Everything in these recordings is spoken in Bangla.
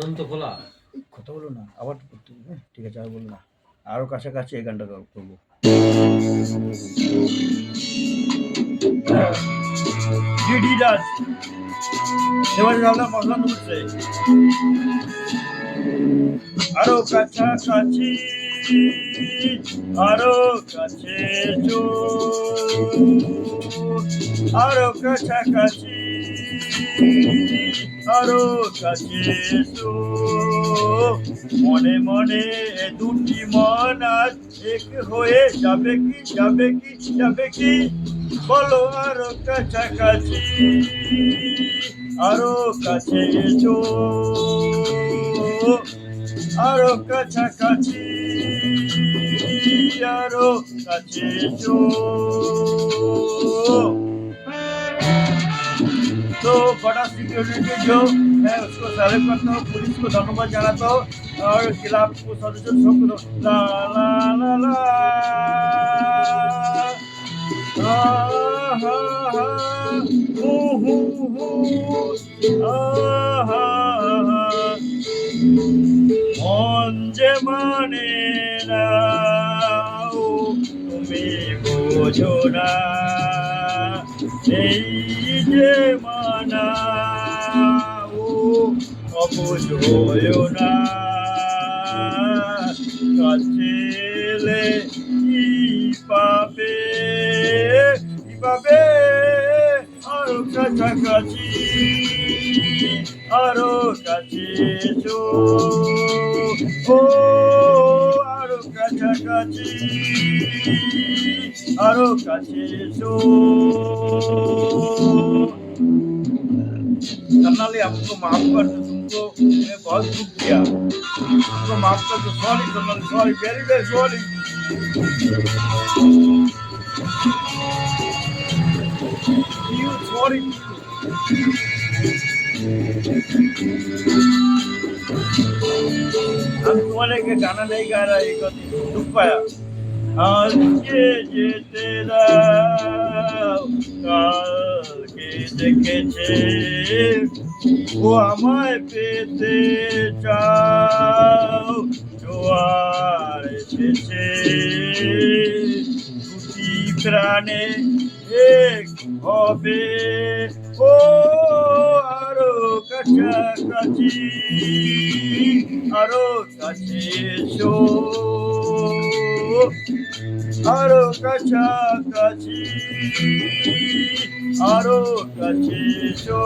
অনন্ত খোলা কথা বলো না, আবার করতে হবে। ঠিক আছে, আর বলো না, আরো কাছাকাছি এই গানটা করবো। ডিডি রাজ এবার আমরা পছন্দ করছে আরো কাছাকাছি, আরো কাছে আরো কাছাকাছি, আরো কাছে মনে মনে দুটি মন আজ এক হয়ে যাবে কি যাবে কি যাবে কি, বলো আরো কাছাকাছি, আরো কাছে এসো, আরো কাছাকাছি, আরো কাছে এসো। तो बड़ा सिक्योरिटी जो है उसको सैल्यूट करता हूँ, पुलिस को धन्यवाद जनाता हूँ और खिलाफ को सदस्य सबको ला ला ला ला মন যে মানে না তুমি বোঝো না, এই যে মানা অবুঝ হয়েও না, কাছে এলে কি পাবে কি পাবে, আরো কাছাকাছি, আরো কাছে এসো, ও আরো কাছাকাছি, আরো কাছে एसो। कर्नाली हमको माफ कर दो, तुमको मैं बहुत दुख किया, तुमको माफ कर दो, sorry Karnali, sorry, very very sorry. You sorry, हम तुम्हारे के गाना नहीं गा रहा, एक दुख पाया। আজকে যেতে দাও, কালকে দেখেছে ও আমায় পেতে চাও, জোয়ার এসেছে দুটি প্রাণে এক হবে, ও আরো কাছাকাছি, আরো কাছে এসো, আরো কাছাকাছি, আরো কাছে এসো,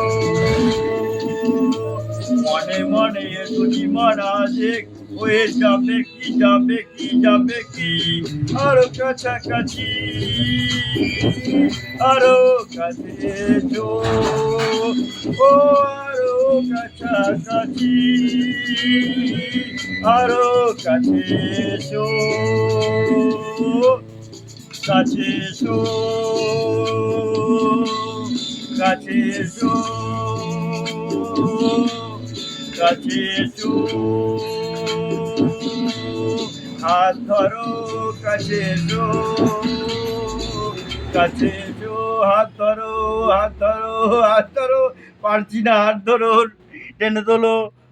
মনে মনে দুটি মন আজ এক হয়ে যাবে কি যাবে কি যাবে কি, আরো কাছাকাছি, আরো কাছে এসো, ও আরো কাছাকাছি, আরো কাছে এসো, কাছে এসো, কাছে এসো, কাছে এসো, হাত ধরো, কাছে এসো, কাছে এসো, হাত ধরো, হাত ধরো, হাত ধরো, পারছি না, হাত ধরো, টেনে তোলো।